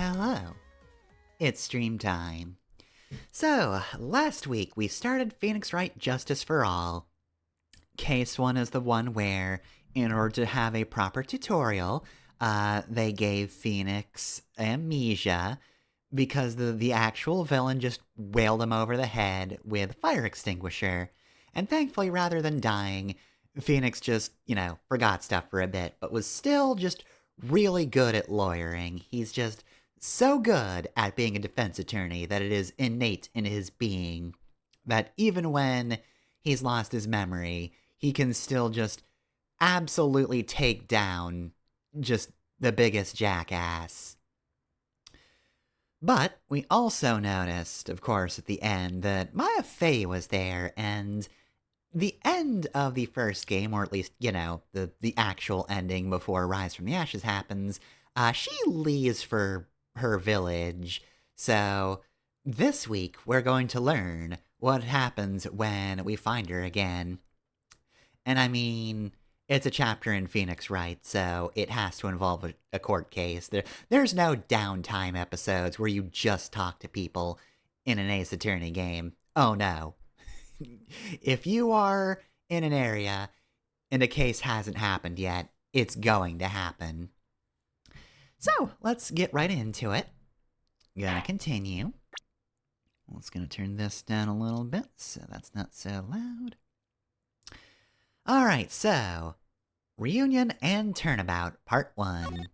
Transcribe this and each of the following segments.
Hello. It's stream time. So, last week we started Phoenix Wright Justice for All. Case 1 is the one where, in order to have a proper tutorial, they gave Phoenix amnesia because the actual villain just wailed him over the head with a fire extinguisher. And thankfully, rather than dying, Phoenix just, forgot stuff for a bit, but was still just really good at lawyering. He's just so good at being a defense attorney that it is innate in his being that even when he's lost his memory, he can still just absolutely take down just the biggest jackass. But we also noticed, of course, at the end that Maya Fey was there, and the end of the first game, or at least, the actual ending before Rise from the Ashes happens, she leaves for her village. So this week, we're going to learn what happens when we find her again. And I mean, it's a chapter in Phoenix Wright, so it has to involve a court case. There's no downtime episodes where you just talk to people in an Ace Attorney game. Oh no. If you are in an area and a case hasn't happened yet, it's going to happen. So, let's get right into it. Gonna continue. I'm just gonna turn this down a little bit so that's not so loud. Alright, so, Reunion and Turnabout, Part 1.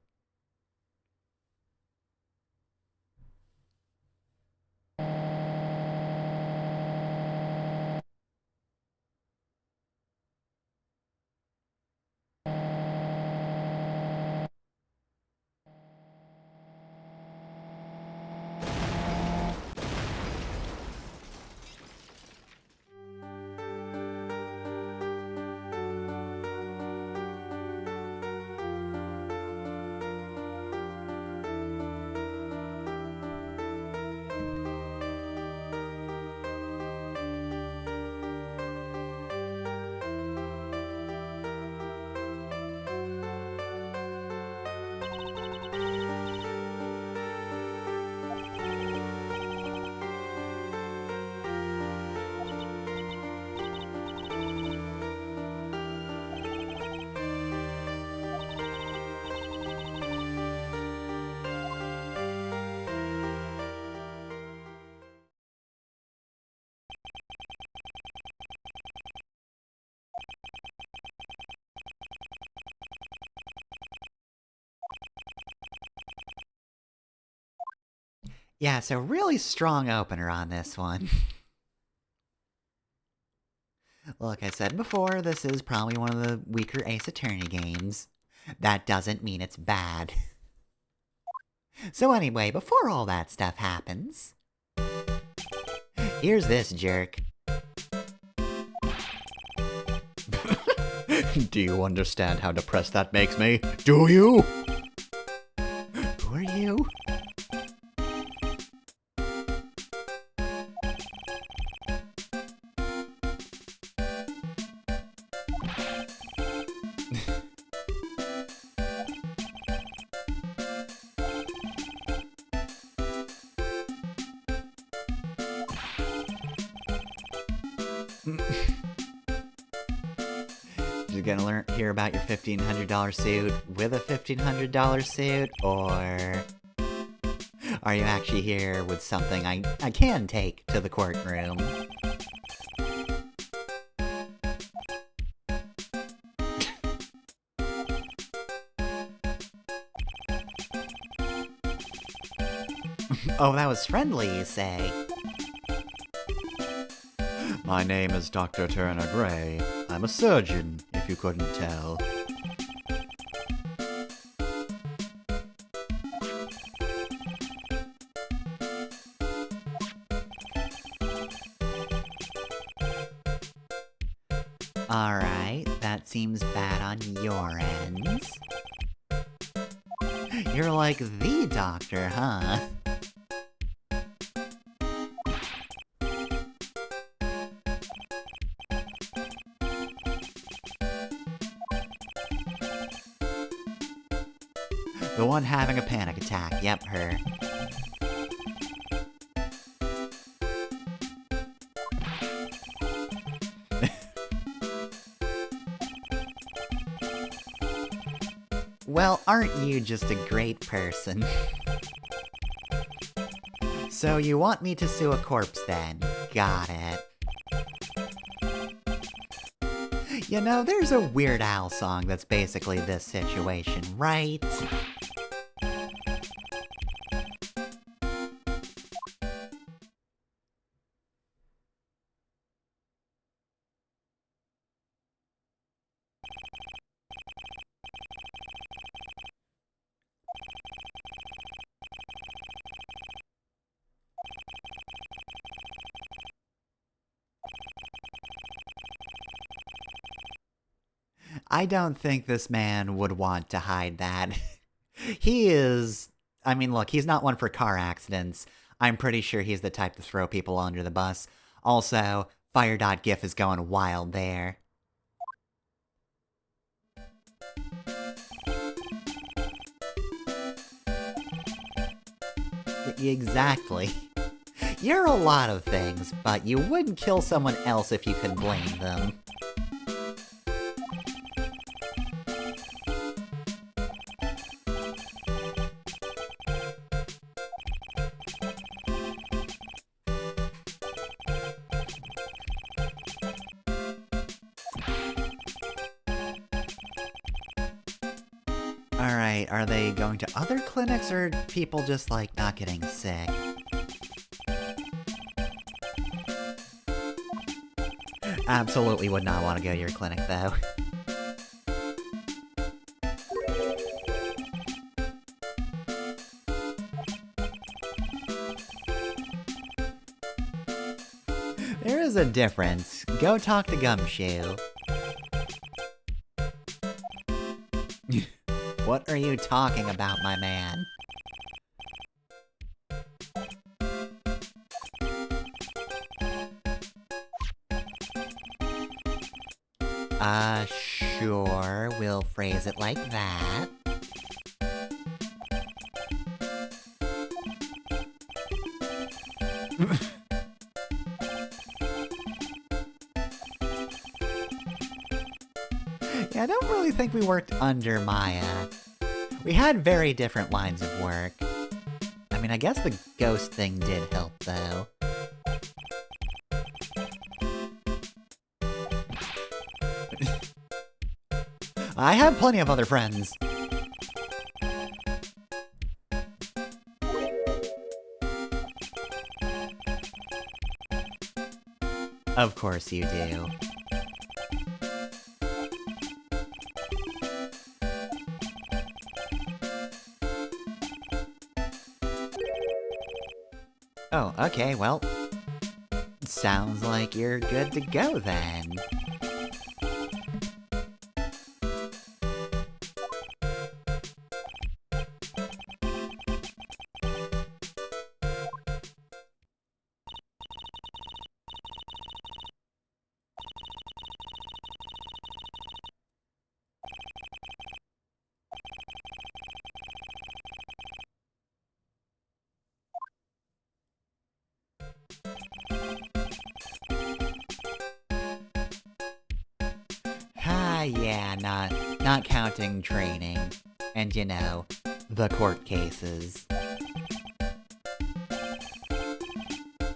Yeah, so really strong opener on this one. Like I said before, this is probably one of the weaker Ace Attorney games. That doesn't mean it's bad. So anyway, before all that stuff happens, here's this jerk. Do you understand how depressed that makes me? Do you? Who are you? You're gonna hear about your $1,500 suit with a $1,500 suit, or are you actually here with something I can take to the courtroom? Oh, that was friendly, you say? My name is Dr. Turner Gray. I'm a surgeon, if you couldn't tell. Alright, that seems bad on your end. You're like the doctor, huh? The one having a panic attack. Yep, her. Well, aren't you just a great person? So you want me to sue a corpse then? Got it. You know, there's a Weird Al song that's basically this situation, right? I don't think this man would want to hide that. He is... I mean, look, he's not one for car accidents. I'm pretty sure he's the type to throw people under the bus. Also, Fire.gif is going wild there. Exactly. You're a lot of things, but you wouldn't kill someone else if you could blame them. Alright, are they going to other clinics, or people just, like, not getting sick? Absolutely would not want to go to your clinic, though. There is a difference. Go talk to Gumshoe. What are you talking about, my man? Sure, we'll phrase it like that. Yeah, I don't really think we worked under Maya. We had very different lines of work. I mean, I guess the ghost thing did help, though. I have plenty of other friends. Of course you do. Oh, okay, well... sounds like you're good to go, then. Yeah, not counting training. And, you know, the court cases.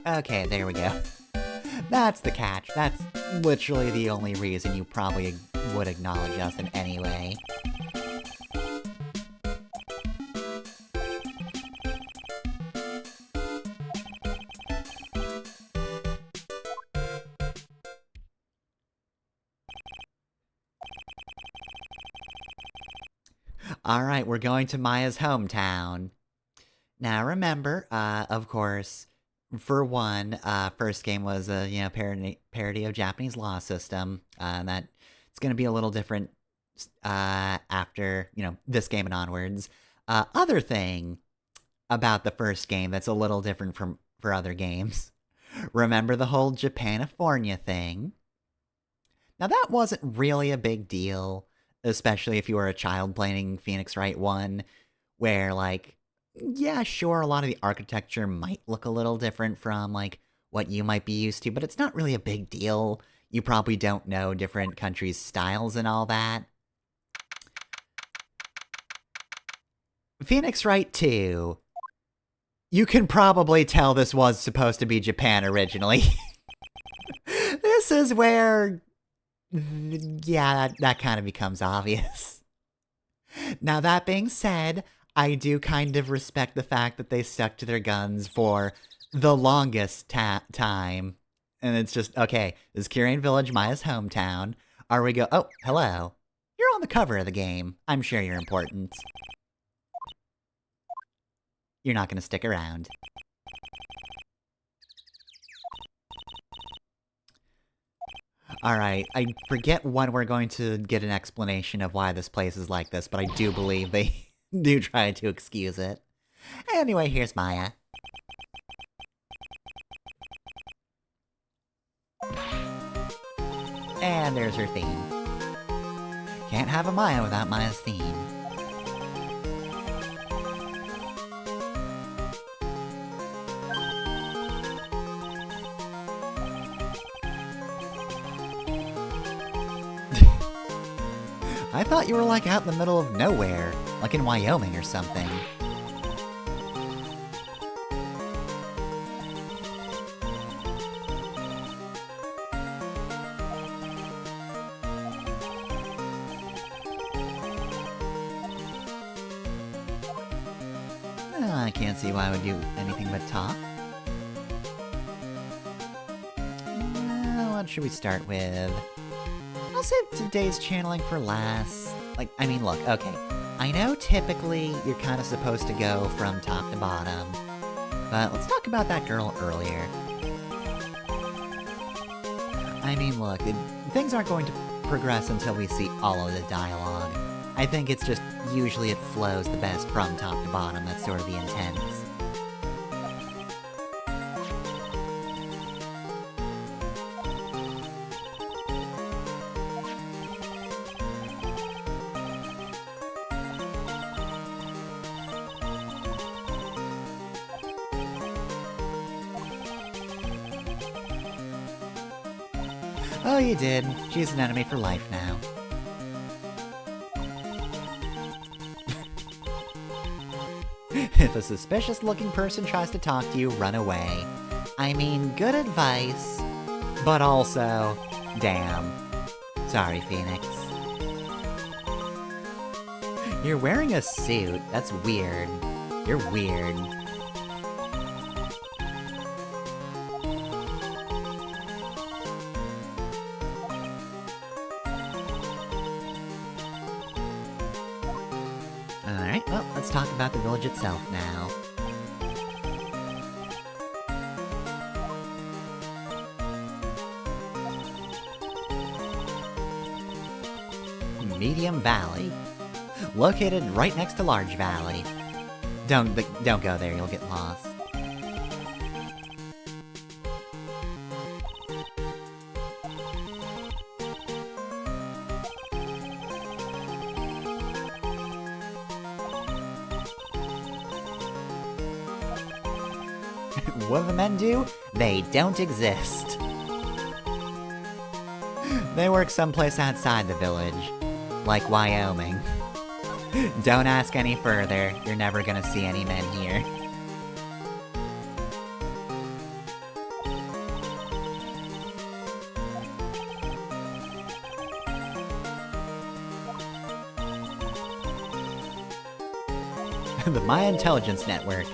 Okay, there we go. That's the catch. That's literally the only reason you probably would acknowledge us in any way. Alright, we're going to Maya's hometown. Now remember, of course, for one, first game was a, you know, parody of Japanese law system. That it's gonna be a little different, after, you know, this game and onwards. Other thing about the first game that's a little different for other games. Remember the whole Japanifornia thing? Now that wasn't really a big deal, especially if you were a child playing Phoenix Wright 1. where, like, yeah, sure, a lot of the architecture might look a little different from, like, what you might be used to, but it's not really a big deal. You probably don't know different countries' styles and all that. Phoenix Wright 2. You can probably tell this was supposed to be Japan originally. This is where... yeah, that kind of becomes obvious. Now, that being said, I do kind of respect the fact that they stuck to their guns for the longest time. And it's just, okay, this is Kyrian Village, Maya's hometown. Are we go... oh, hello. You're on the cover of the game. I'm sure you're important. You're not gonna stick around. Alright, I forget when we're going to get an explanation of why this place is like this, but I do believe they do try to excuse it. Anyway, here's Maya. And there's her theme. Can't have a Maya without Maya's theme. I thought you were like out in the middle of nowhere, like in Wyoming or something. I can't see why I would do anything but talk. What should we start with? I'll save today's channeling for last. Like, I mean, look, okay. I know typically you're kind of supposed to go from top to bottom, but let's talk about that girl earlier. I mean, look, things aren't going to progress until we see all of the dialogue. I think it's just usually it flows the best from top to bottom. That's sort of the intent. Oh, you did. She's an enemy for life now. If a suspicious-looking person tries to talk to you, run away. I mean, good advice, but also, damn. Sorry, Phoenix. You're wearing a suit. That's weird. You're weird. Alright, well, let's talk about the village itself now. Medium Valley. Located right next to Large Valley. Don't go there, you'll get lost. What do the men do? They don't exist. They work someplace outside the village. Like Wyoming. Don't ask any further, you're never gonna see any men here. The My Intelligence Network.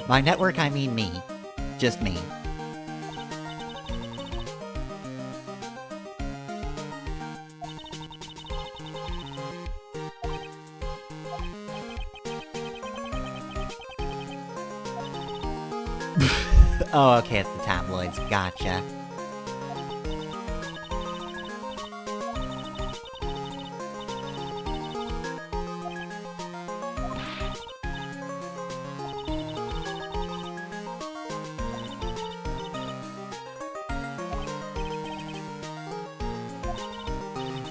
By network, I mean me. Just me. Oh, okay, it's the tabloids. Gotcha.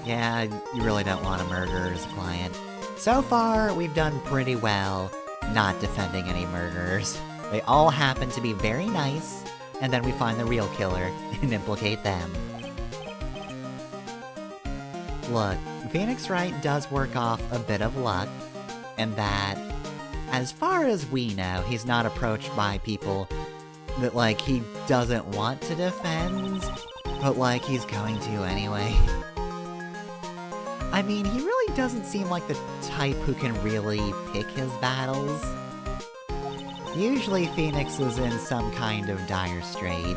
Yeah, you really don't want a murderer as a client. So far, we've done pretty well not defending any murderers. They all happen to be very nice, and then we find the real killer and implicate them. Look, Phoenix Wright does work off a bit of luck, and that, as far as we know, he's not approached by people that, like, he doesn't want to defend, but, like, he's going to anyway. I mean, he really doesn't seem like the type who can really pick his battles. Usually Phoenix is in some kind of dire strait.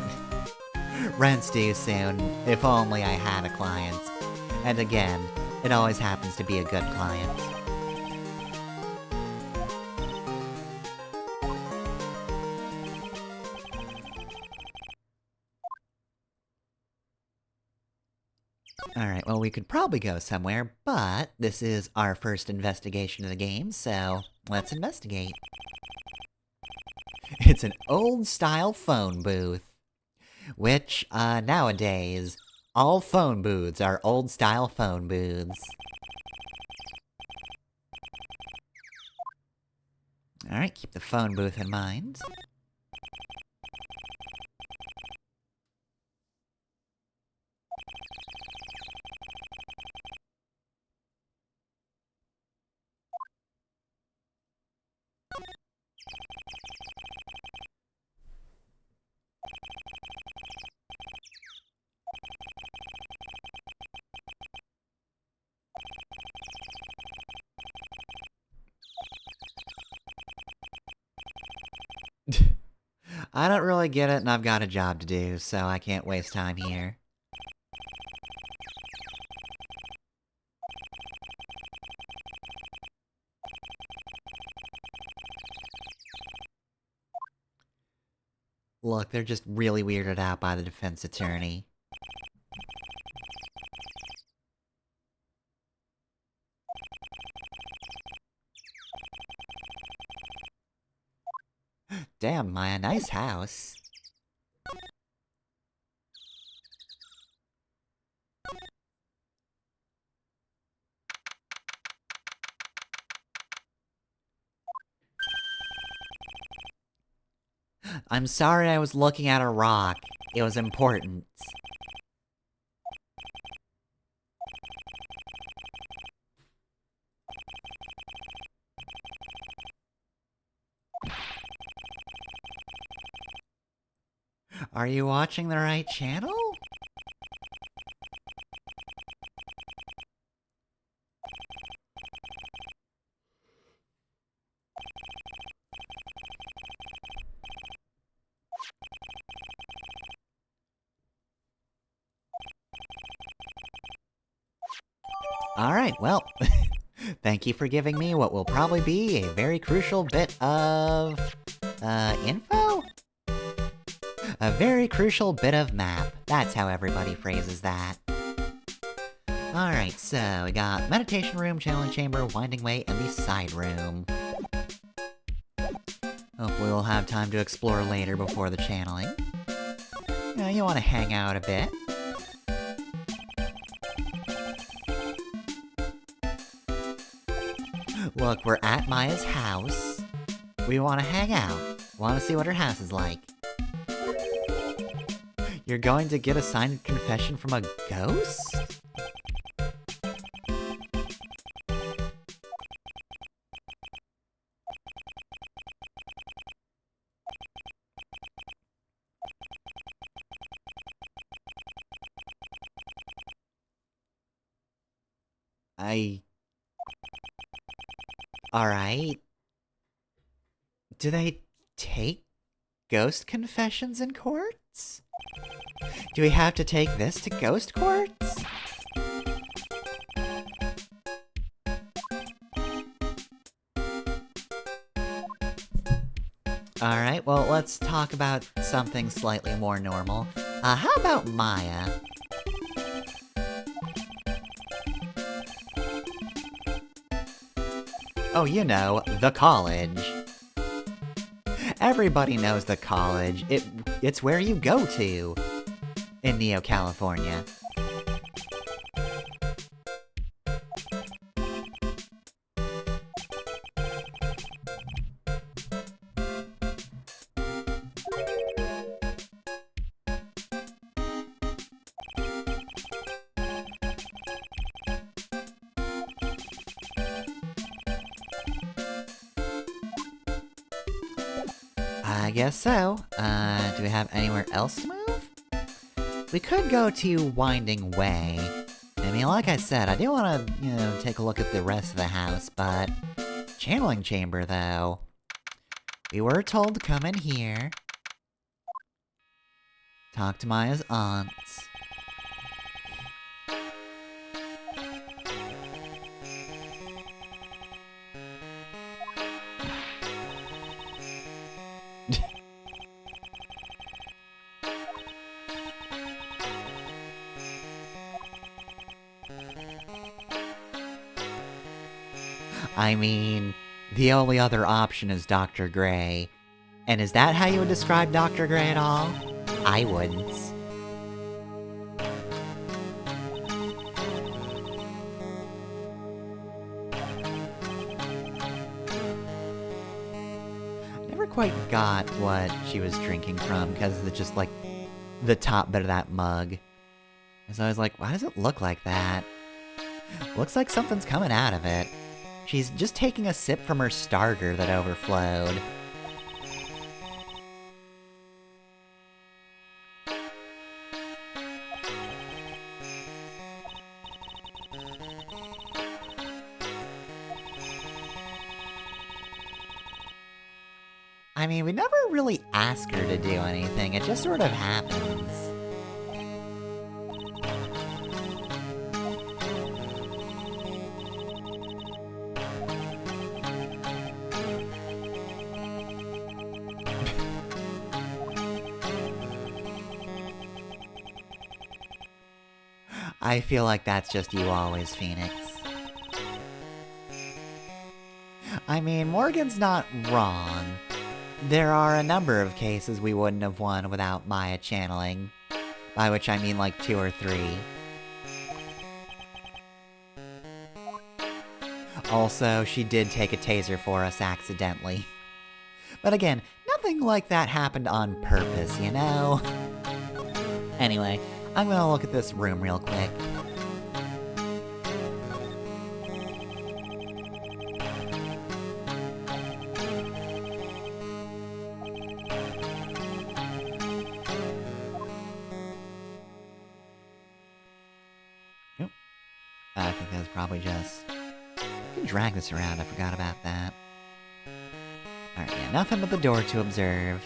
Rent's due soon, if only I had a client. And again, it always happens to be a good client. Alright, well, we could probably go somewhere, but this is our first investigation of the game, so let's investigate. It's an old-style phone booth. Which, nowadays, all phone booths are old-style phone booths. Alright, keep the phone booth in mind. I don't really get it, and I've got a job to do, so I can't waste time here. Look, they're just really weirded out by the defense attorney. Damn, Maya, nice house. I'm sorry I was looking at a rock. It was important. Are you watching the right channel? Alright, well, thank you for giving me what will probably be a very crucial bit of... info? A very crucial bit of map. That's how everybody phrases that. Alright, so we got meditation room, channeling chamber, winding way, and the side room. Hopefully we'll have time to explore later before the channeling. You want to hang out a bit. Look, we're at Maya's house. We want to hang out. Want to see what her house is like. You're going to get a signed confession from a ghost? Alright. Do they take ghost confessions in courts? Do we have to take this to ghost courts? Alright, well, let's talk about something slightly more normal. How about Maya? Oh, you know, the college. Everybody knows the college. It's where you go to in Neo, California. I guess so. Do we have anywhere else to move? We could go to Winding Way. I mean, like I said, I do want to, take a look at the rest of the house, but... Channeling chamber, though. We were told to come in here. Talk to Maya's aunts. I mean, the only other option is Dr. Gray. And is that how you would describe Dr. Gray at all? I wouldn't. Never quite got what she was drinking from, because it's just like the top bit of that mug. So I was like, why does it look like that? Looks like something's coming out of it. She's just taking a sip from her starter that overflowed. I mean, we never really ask her to do anything, it just sort of happens. I feel like that's just you always, Phoenix. I mean, Morgan's not wrong. There are a number of cases we wouldn't have won without Maya channeling. By which I mean like 2 or 3. Also, she did take a taser for us accidentally. But again, nothing like that happened on purpose, you know? Anyway, I'm gonna look at this room real quick. Yep. I think that was probably just... I can drag this around, I forgot about that. Alright, yeah, nothing but the door to observe.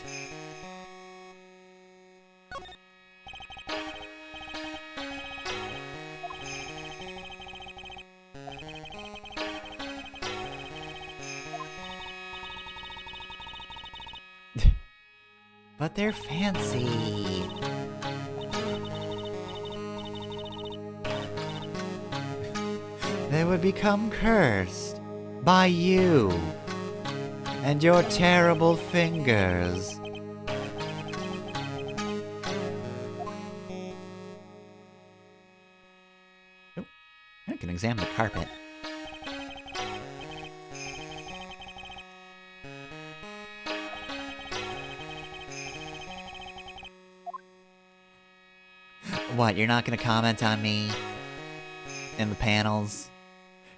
But they're fancy. They would become cursed by you and your terrible fingers. Oh, I can examine the carpet. What, you're not gonna comment on me in the panels?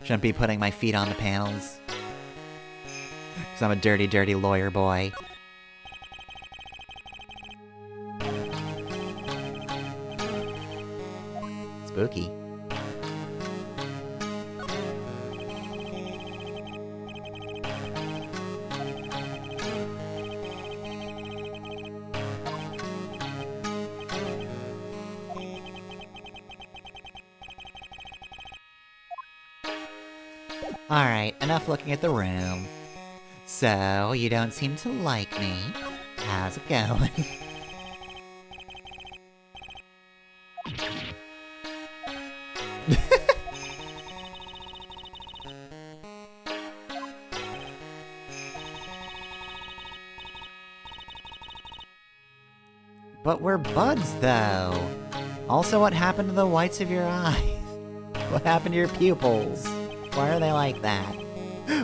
Shouldn't be putting my feet on the panels? Because I'm a dirty, dirty lawyer boy. Spooky. Alright, enough looking at the room. So, you don't seem to like me. How's it going? But we're buds, though. Also, what happened to the whites of your eyes? What happened to your pupils? Why are they like that?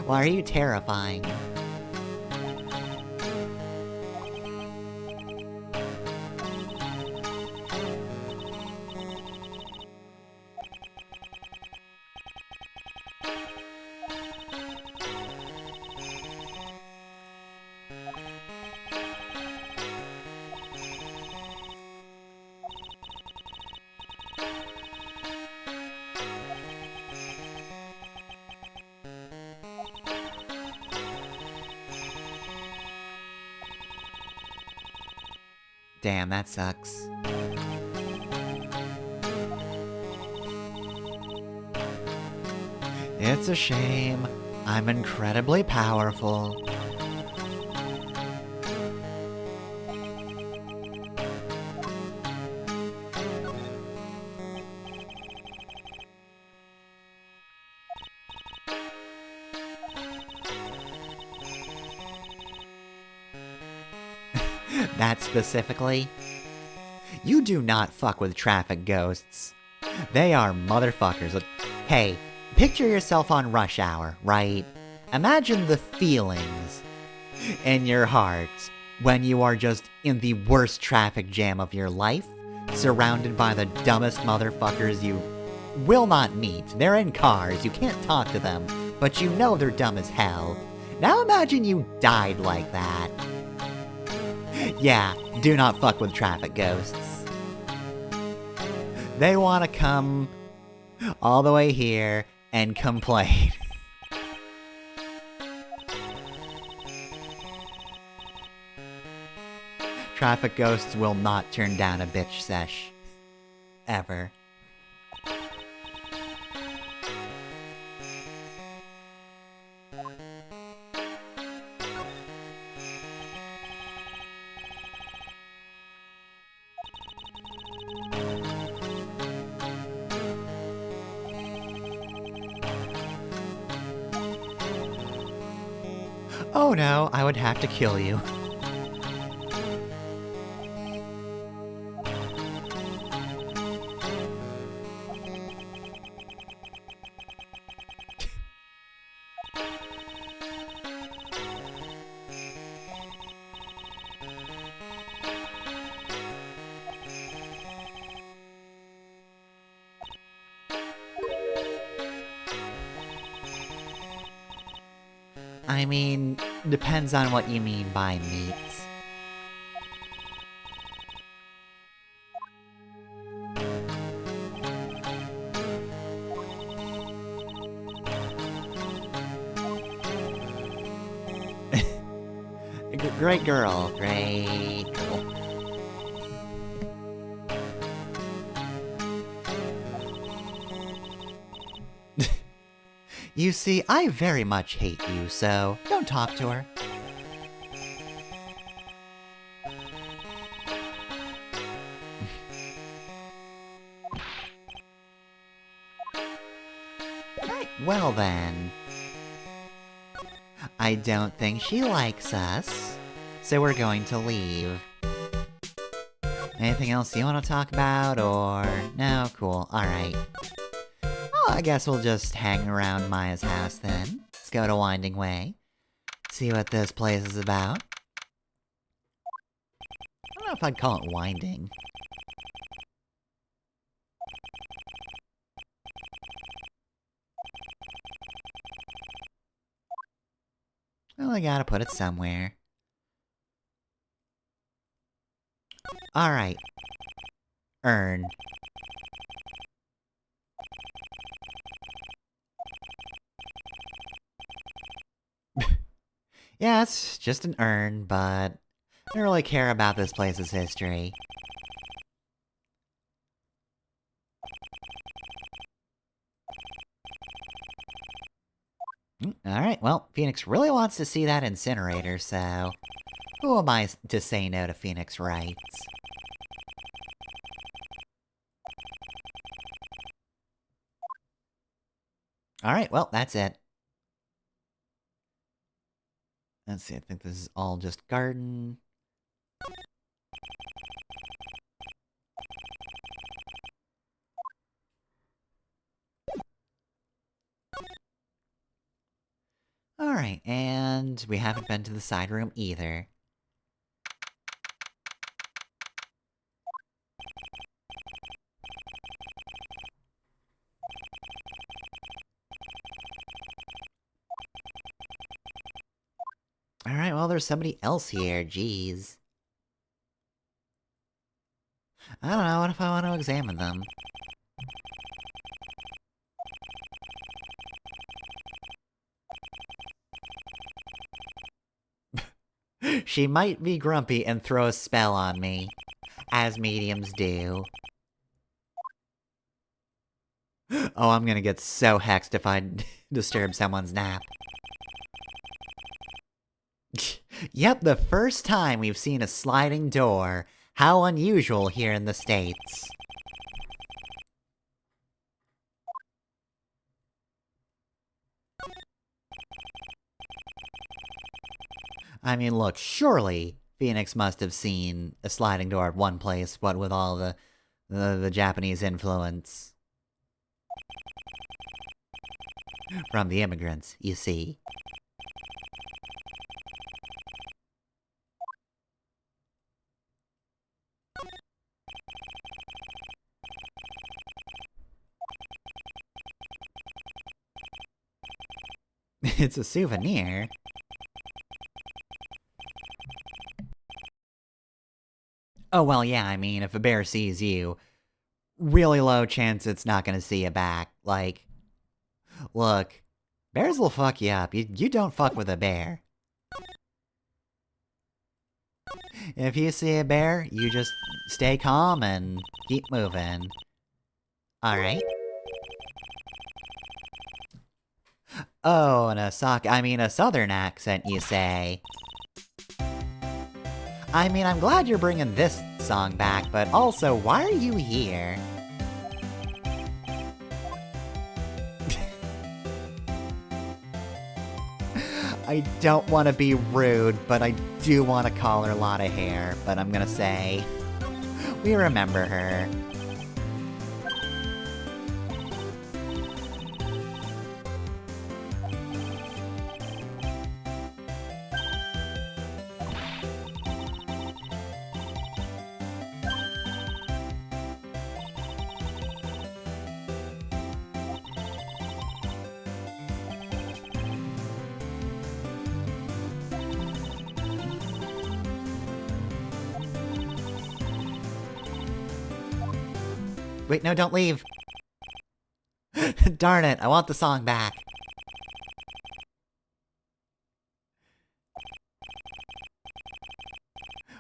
Why are you terrifying? Damn, that sucks. It's a shame. I'm incredibly powerful. That specifically? You do not fuck with traffic ghosts. They are motherfuckers. Hey, picture yourself on rush hour, right? Imagine the feelings in your heart when you are just in the worst traffic jam of your life, surrounded by the dumbest motherfuckers you will not meet. They're in cars, you can't talk to them, but you know they're dumb as hell. Now imagine you died like that. Yeah, do not fuck with traffic ghosts. They want to come all the way here and complain. Traffic ghosts will not turn down a bitch sesh. Ever. Oh no, I would have to kill you. I mean, depends on what you mean by meat. Great girl, great girl. You see, I very much hate you, so don't talk to her. Right, well then. I don't think she likes us, so we're going to leave. Anything else you want to talk about, or... No, cool, alright. Well, I guess we'll just hang around Maya's house then. Let's go to Winding Way. See what this place is about. I don't know if I'd call it winding. Well, I gotta put it somewhere. Alright. Urn. Yeah, it's just an urn, but I don't really care about this place's history. Alright, well, Phoenix really wants to see that incinerator, so... Who am I to say no to Phoenix Wright? Alright, well, that's it. Let's see, I think this is all just garden. Alright, and we haven't been to the side room either. Alright, well, there's somebody else here, jeez. I don't know, what if I want to examine them? She might be grumpy and throw a spell on me. as mediums do. Oh, I'm gonna get so hexed if I disturb someone's nap. Yep, the first time we've seen a sliding door. How unusual here in the States. I mean, look, surely Phoenix must have seen a sliding door at one place, what with all the Japanese influence. From the immigrants, you see. It's a souvenir. Oh, well, yeah, I mean, if a bear sees you, really low chance it's not gonna see you back. Like, look, bears will fuck you up. You don't fuck with a bear. If you see a bear, you just stay calm and keep moving. Alright. Oh, and a southern accent, you say? I mean, I'm glad you're bringing this song back, but also, why are you here? I don't want to be rude, but I do want to call her Lotta Hair, but I'm gonna say, we remember her. Wait, no, don't leave! Darn it, I want the song back.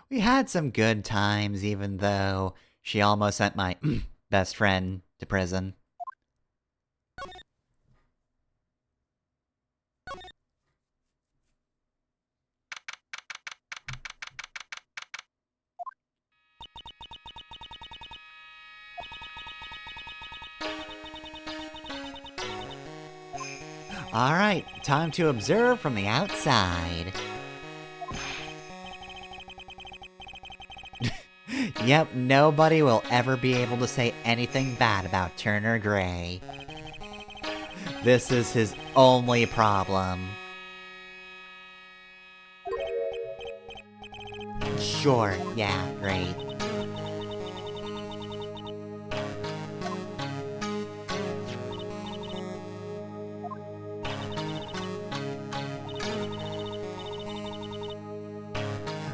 We had some good times, even though she almost sent my best friend to prison. Alright, time to observe from the outside. Yep, nobody will ever be able to say anything bad about Turner Gray. This is his only problem. Sure, yeah, great.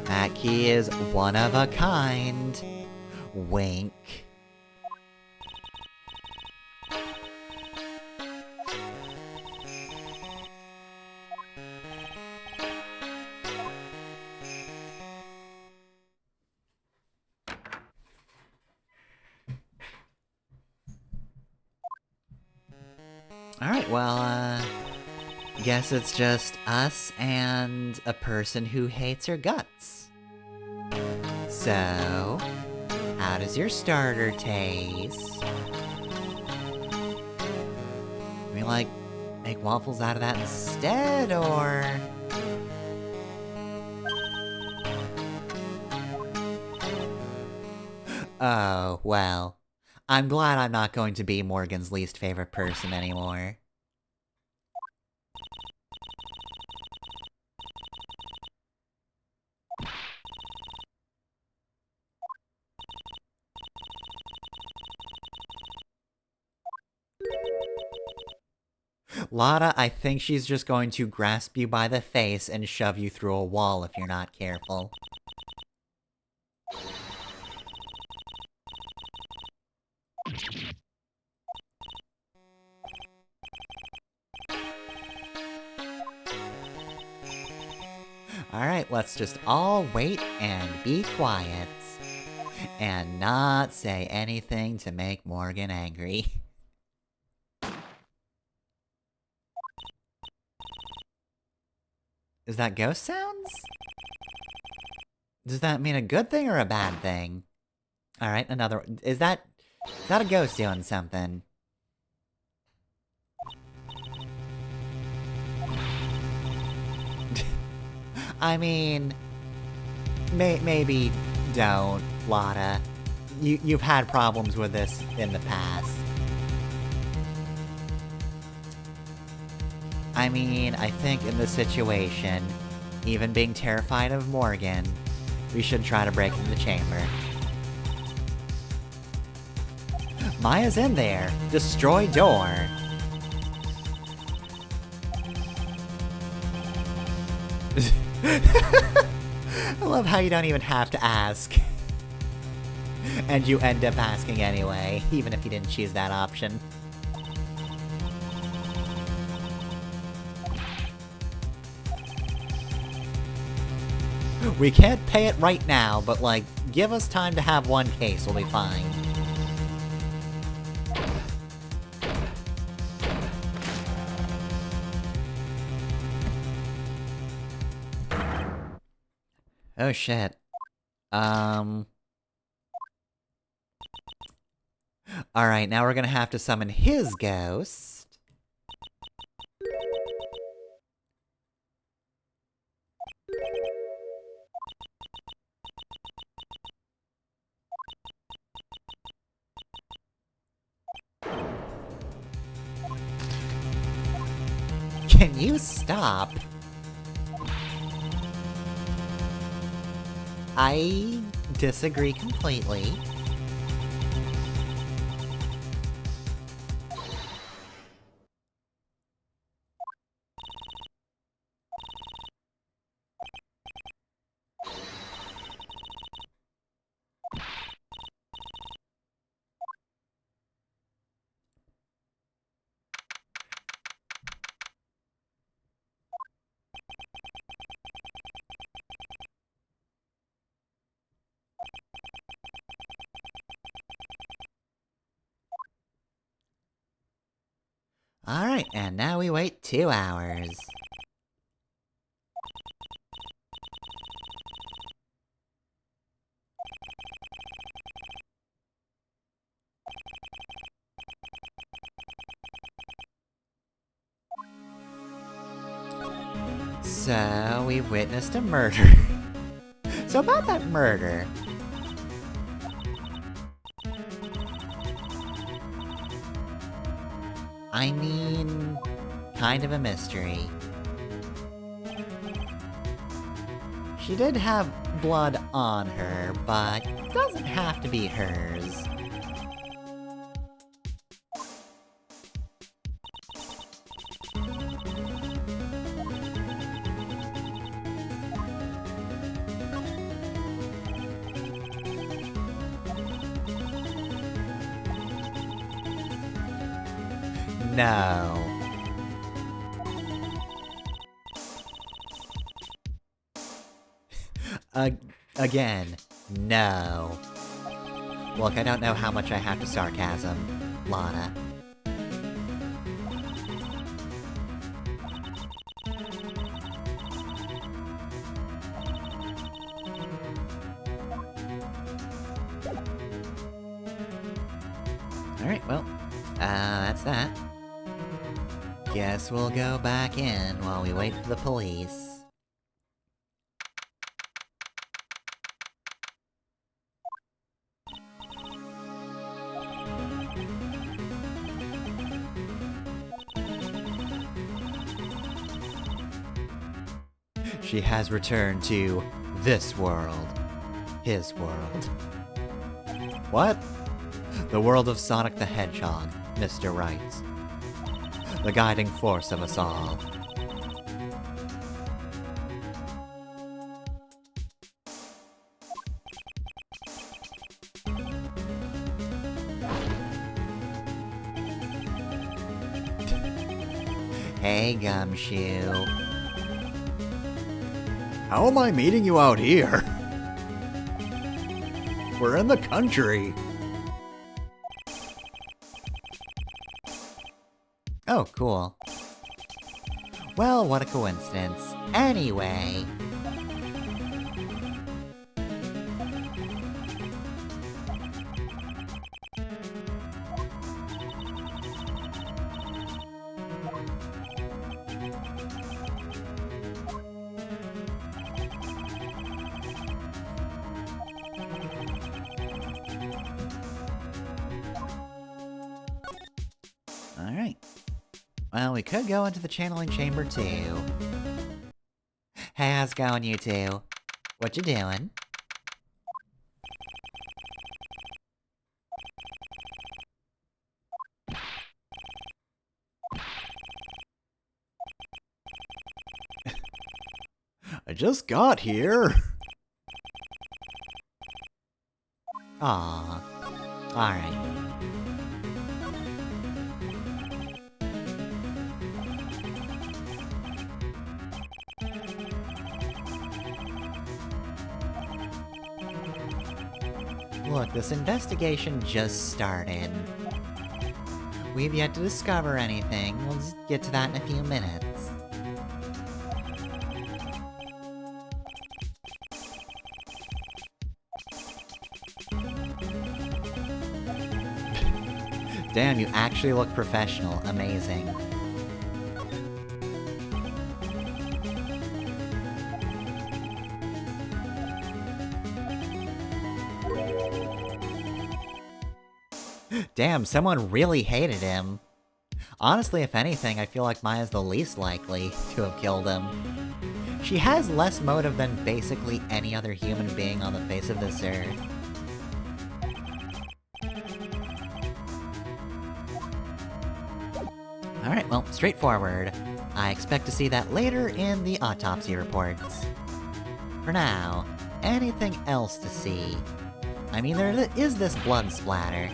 That key is one of a kind. Wink. Alright, well, guess it's just us and a person who hates her guts. So, how does your starter taste? Can we, like, make waffles out of that instead, or...? Oh, well. I'm glad I'm not going to be Morgan's least favorite person anymore. Lotta, I think she's just going to grasp you by the face and shove you through a wall if you're not careful. Alright, let's just all wait and be quiet. And not say anything to make Morgan angry. Is that ghost sounds? Does that mean a good thing or a bad thing? Alright, another... Is that a ghost doing something? I mean... Maybe don't, Lotta. You've had problems with this in the past. I mean, I think in this situation, even being terrified of Morgan, we should try to break into the chamber. Maya's in there! Destroy door! I love how you don't even have to ask. And you end up asking anyway, even if you didn't choose that option. We can't pay it right now, but like, give us time to have one case, we'll be fine. Oh shit. Alright, now we're gonna have to summon his ghost. Can you stop? I disagree completely. Alright, and now we wait 2 hours. So, we've witnessed a murder. So about that murder... I mean, kind of a mystery. She did have blood on her, but doesn't have to be hers. No. Again, no. Look, I don't know how much I have to sarcasm, Lana. Alright, well, that's that. Guess we'll go back in while we wait for the police. She has returned to this world. His world. What? The world of Sonic the Hedgehog, Mr. Wright. The guiding force of us all. Hey, Gumshoe. How am I meeting you out here? We're in the country. Oh, cool. Well, what a coincidence. Anyway... Alright. Well, we could go into the channeling chamber, too. Hey, how's it going, you two? What you doing? I just got here. Aw. Alright. Look, this investigation just started. We've yet to discover anything. We'll just get to that in a few minutes. Damn, you actually look professional. Amazing. Damn, someone really hated him. Honestly, if anything, I feel like Maya's the least likely to have killed him. She has less motive than basically any other human being on the face of this earth. Alright, well, straightforward. I expect to see that later in the autopsy reports. For now, anything else to see? I mean, there is this blood splatter.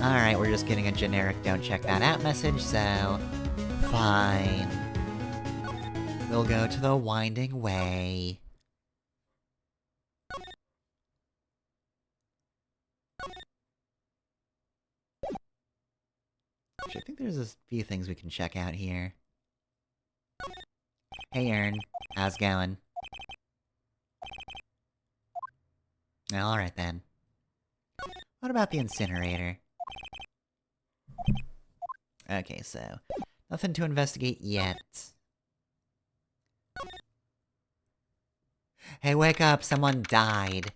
Alright, we're just getting a generic don't check that out message, so... fine. We'll go to the winding way. Actually, I think there's a few things we can check out here. Hey Ern, how's it going? Alright then. What about the incinerator? Okay, so... nothing to investigate yet. Hey, wake up! Someone died!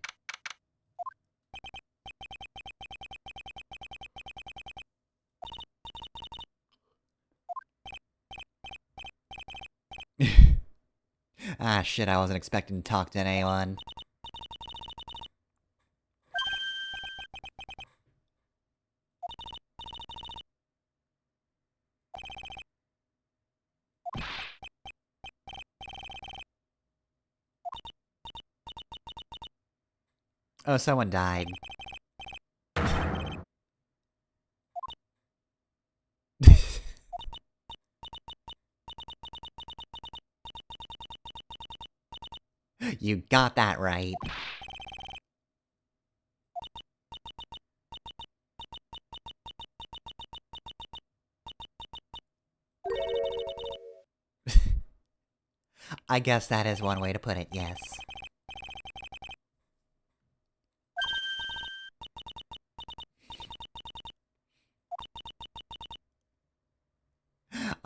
Ah, shit, I wasn't expecting to talk to anyone. Oh, someone died. You got that right. I guess that is one way to put it, yes.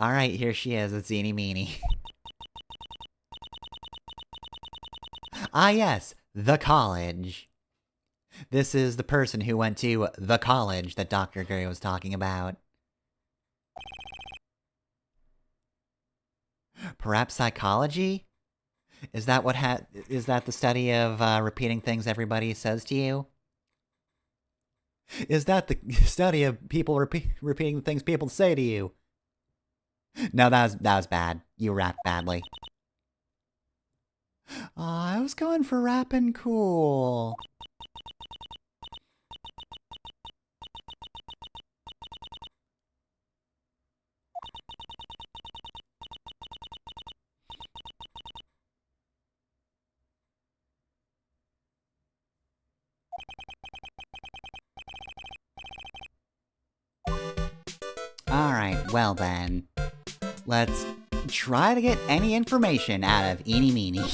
Alright, here she is, it's Eenie Meenie. Ah yes, the college. This is the person who went to the college that Dr. Gray was talking about. Perhaps psychology? Is that what is that the study of repeating things everybody says to you? Is that the study of people repeating the things people say to you? No, that was bad. You rapped badly. Aw, I was going for rapping cool. Alright, well then. Let's try to get any information out of Eeny Meeny.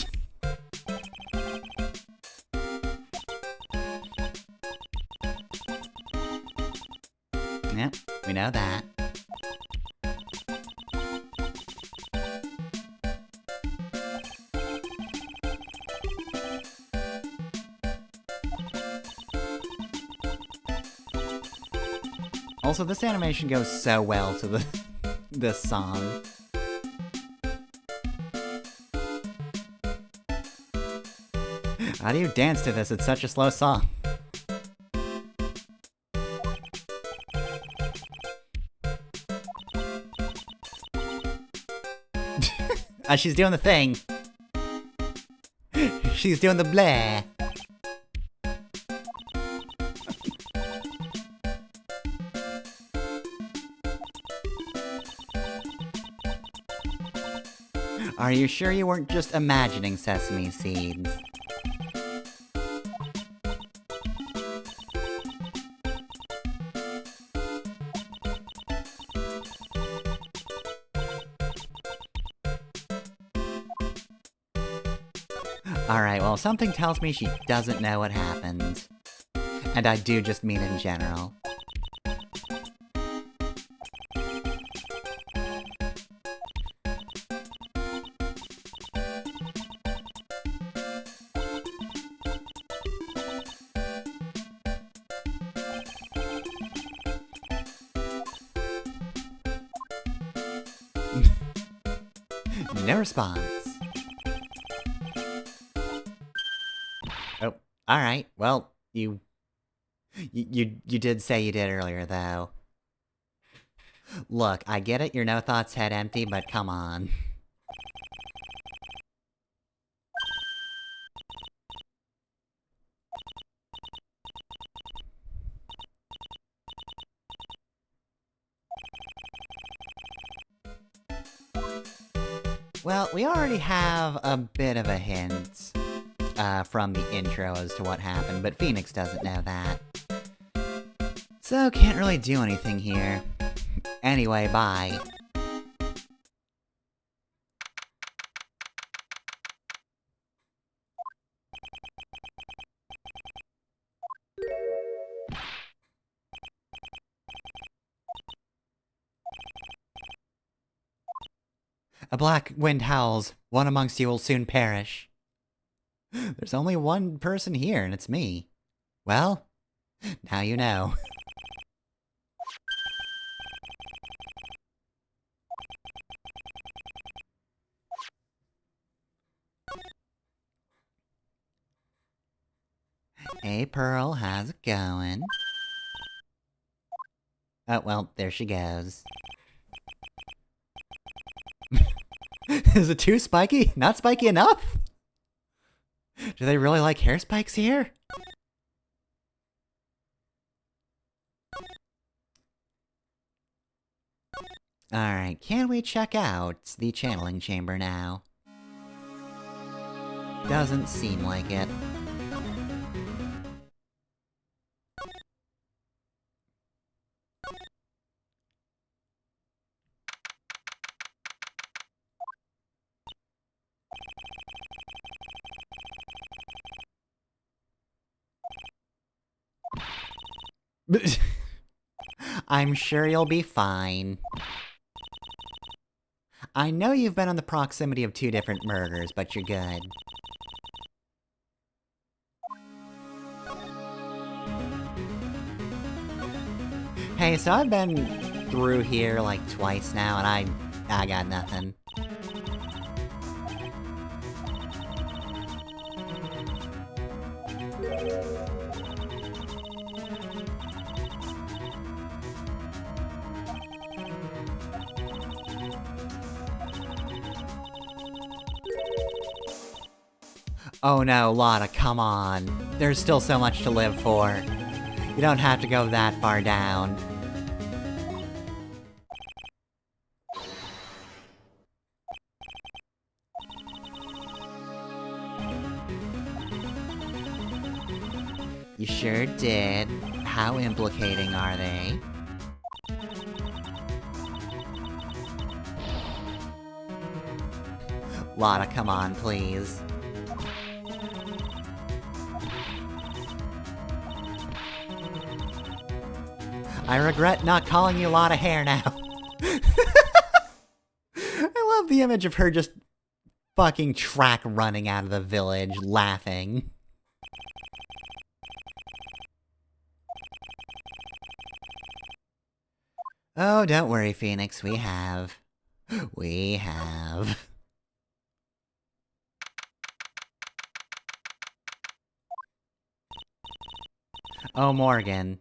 Yep, we know that. Also, this animation goes so well to this song. How do you dance to this? It's such a slow song. She's doing the thing. She's doing the blah. Are you sure you weren't just imagining sesame seeds? Alright, well, something tells me she doesn't know what happened. And I do just mean in general. No response. Oh, alright, well, you did say you did earlier, though. Look, I get it, you're no thoughts head empty, but come on. Well, we already have a bit of a hint from the intro as to what happened, but Phoenix doesn't know that. So, can't really do anything here. Anyway, bye. A black wind howls. One amongst you will soon perish. There's only one person here, and it's me. Well, now you know. Hey, Pearl, how's it going? Oh, well, there she goes. Is it too spiky? Not spiky enough? Do they really like hair spikes here? Alright, can we check out the channeling chamber now? Doesn't seem like it. I'm sure you'll be fine. I know you've been in the proximity of 2 different murders, but you're good. Hey, so I've been through here like twice now, and I got nothing. Oh no, Lotta, come on. There's still so much to live for. You don't have to go that far down. You sure did. How implicating are they? Lotta, come on, please. I regret not calling you Lotta Hair now. I love the image of her just fucking track running out of the village, laughing. Oh, don't worry, Phoenix, we have. We have. Oh, Morgan.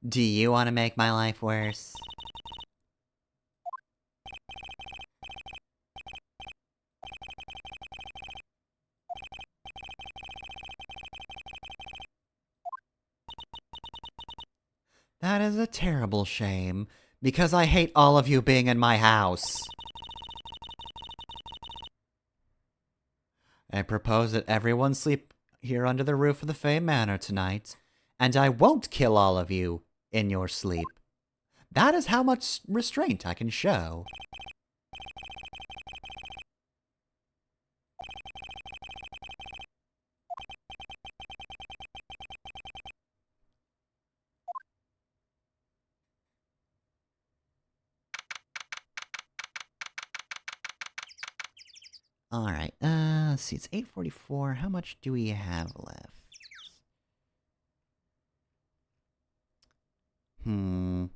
Do you want to make my life worse? That is a terrible shame, because I hate all of you being in my house. I propose that everyone sleep here under the roof of the Fey Manor tonight, and I won't kill all of you in your sleep. That is how much restraint I can show. Alright, let's see, it's 8:44. How much do we have left? I'm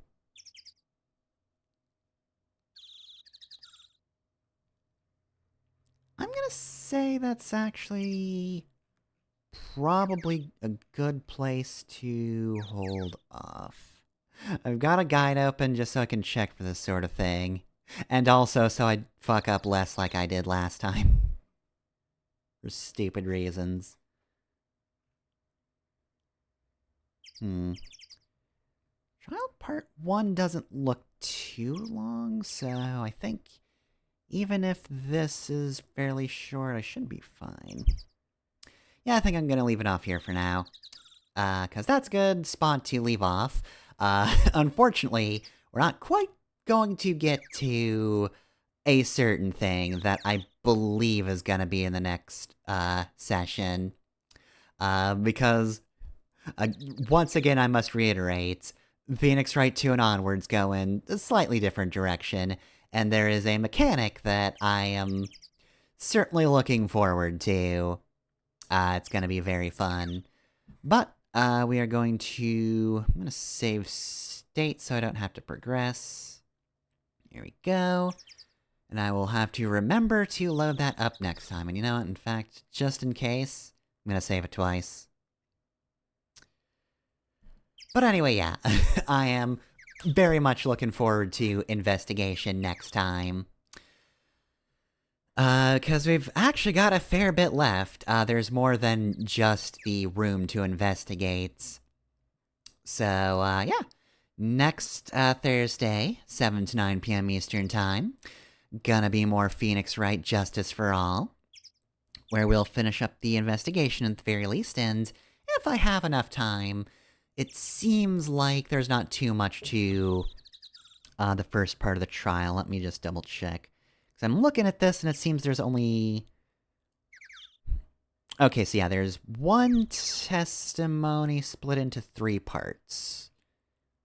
gonna say that's actually probably a good place to hold off. I've got a guide open just so I can check for this sort of thing. And also so I fuck up less like I did last time. For stupid reasons. Trial part 1 doesn't look too long, so I think even if this is fairly short, I should be fine. Yeah, I think I'm gonna leave it off here for now. Cause that's a good spot to leave off. Unfortunately, we're not quite going to get to a certain thing that I believe is gonna be in the next, session. Because, once again, I must reiterate, Phoenix Wright 2 and onwards go in a slightly different direction, and there is a mechanic that I am certainly looking forward to. It's gonna be very fun. But, we are going to... I'm gonna save state so I don't have to progress. Here we go. And I will have to remember to load that up next time. And you know what, in fact, just in case, I'm gonna save it twice. But anyway, yeah, I am very much looking forward to investigation next time. Cause we've actually got a fair bit left. There's more than just the room to investigate. So, yeah. Next, Thursday, 7 to 9 p.m. Eastern Time. Gonna be more Phoenix Wright Justice for All. Where we'll finish up the investigation at the very least, and if I have enough time, it seems like there's not too much to, the first part of the trial. Let me just double check. Because I'm looking at this, and it seems there's only... Okay, so yeah, there's one testimony split into 3 parts.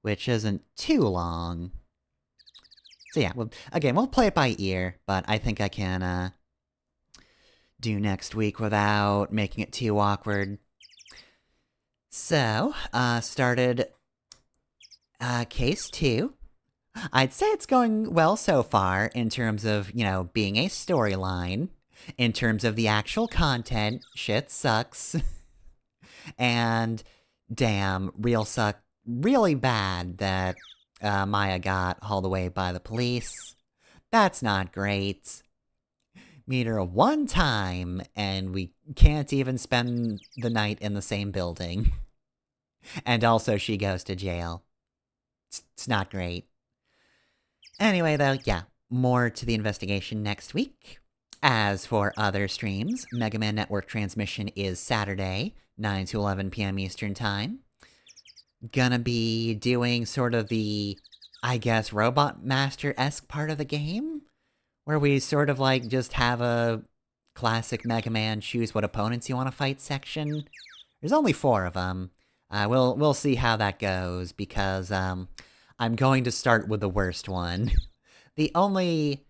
Which isn't too long. So yeah, well, again, we'll play it by ear, but I think I can, do next week without making it too awkward. So, started, case 2. I'd say it's going well so far in terms of, you know, being a storyline. In terms of the actual content, shit sucks. And, damn, really bad that, Maya got hauled away by the police. That's not great. Meet her one time, and we can't even spend the night in the same building. And also she goes to jail. It's not great. Anyway, though, yeah, more to the investigation next week. As for other streams, Mega Man Network transmission is Saturday, 9 to 11 p.m. Eastern Time. Gonna be doing sort of the, I guess, Robot Master-esque part of the game, where we sort of like just have a classic Mega Man choose what opponents you want to fight section. There's only 4 of them. We'll see how that goes, because I'm going to start with the worst one. The only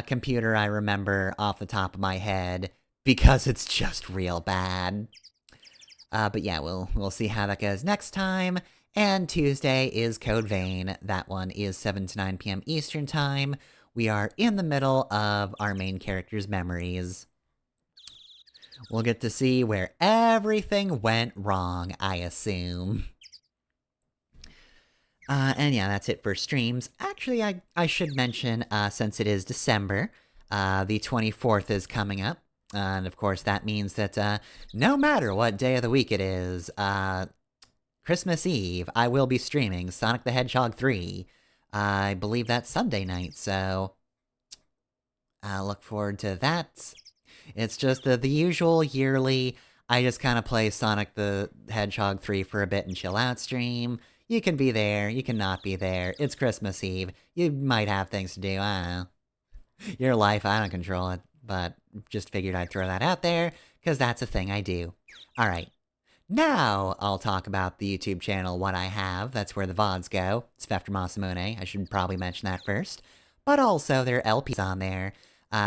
computer I remember off the top of my head, because it's just real bad. But yeah, we'll see how that goes next time. And Tuesday is Code Vein. That one is 7 to 9 p.m. Eastern Time. We are in the middle of our main character's memories. We'll get to see where everything went wrong, I assume. And yeah, that's it for streams. Actually, I should mention, since it is December, the 24th is coming up. And of course, that means that no matter what day of the week it is, Christmas Eve, I will be streaming Sonic the Hedgehog 3. I believe that's Sunday night, so I look forward to that. It's just the usual yearly, I just kind of play Sonic the Hedgehog 3 for a bit and chill out stream. You can be there, you can not be there. It's Christmas Eve. You might have things to do, I don't know. Your life, I don't control it, but just figured I'd throw that out there, because that's a thing I do. Alright. Now, I'll talk about the YouTube channel, what I have. That's where the VODs go. It's Fefter Masamune. I should probably mention that first. But also, there are LPs on there.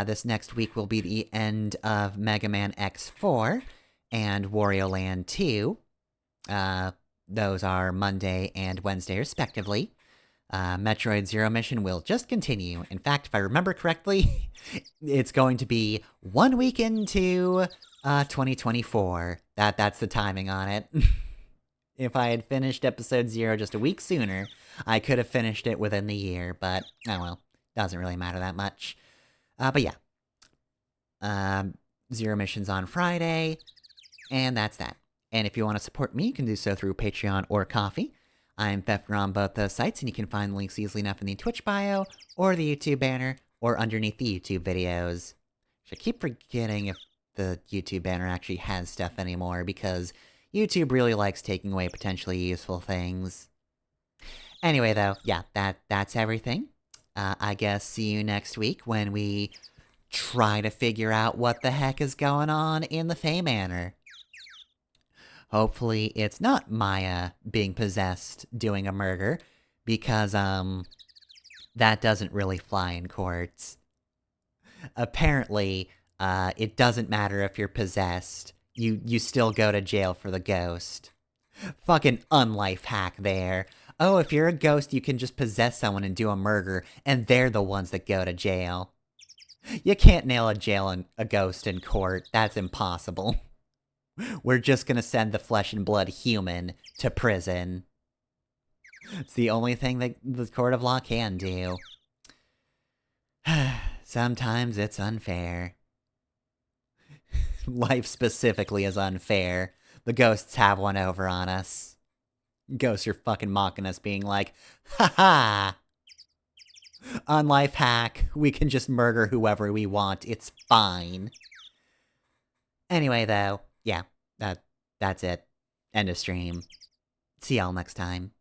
This next week will be the end of Mega Man X4 and Wario Land 2. Those are Monday and Wednesday, respectively. Metroid Zero Mission will just continue. In fact, if I remember correctly, it's going to be 1 week into 2024. That's the timing on it. If I had finished episode 0 just a week sooner, I could have finished it within the year, but, oh well, doesn't really matter that much. But yeah. Zero Missions on Friday, and that's that. And if you want to support me, you can do so through Patreon or Ko-fi. I'm Fefter on both those sites, and you can find the links easily enough in the Twitch bio, or the YouTube banner, or underneath the YouTube videos. I keep forgetting if the YouTube banner actually has stuff anymore, because YouTube really likes taking away potentially useful things. Anyway, though, yeah, that's everything. I guess see you next week when we try to figure out what the heck is going on in the Fey-miliar. Hopefully it's not Maya being possessed doing a murder, because, that doesn't really fly in courts. Apparently, it doesn't matter if you're possessed. You still go to jail for the ghost. Fucking unlife hack there. Oh, if you're a ghost, you can just possess someone and do a murder, and they're the ones that go to jail. You can't nail a ghost in court. That's impossible. We're just gonna send the flesh and blood human to prison. It's the only thing that the court of law can do. Sometimes it's unfair. Life specifically is unfair. The ghosts have one over on us. Ghosts are fucking mocking us, being like, haha! Unlife hack, we can just murder whoever we want, it's fine. Anyway, though, yeah, that's it. End of stream. See y'all next time.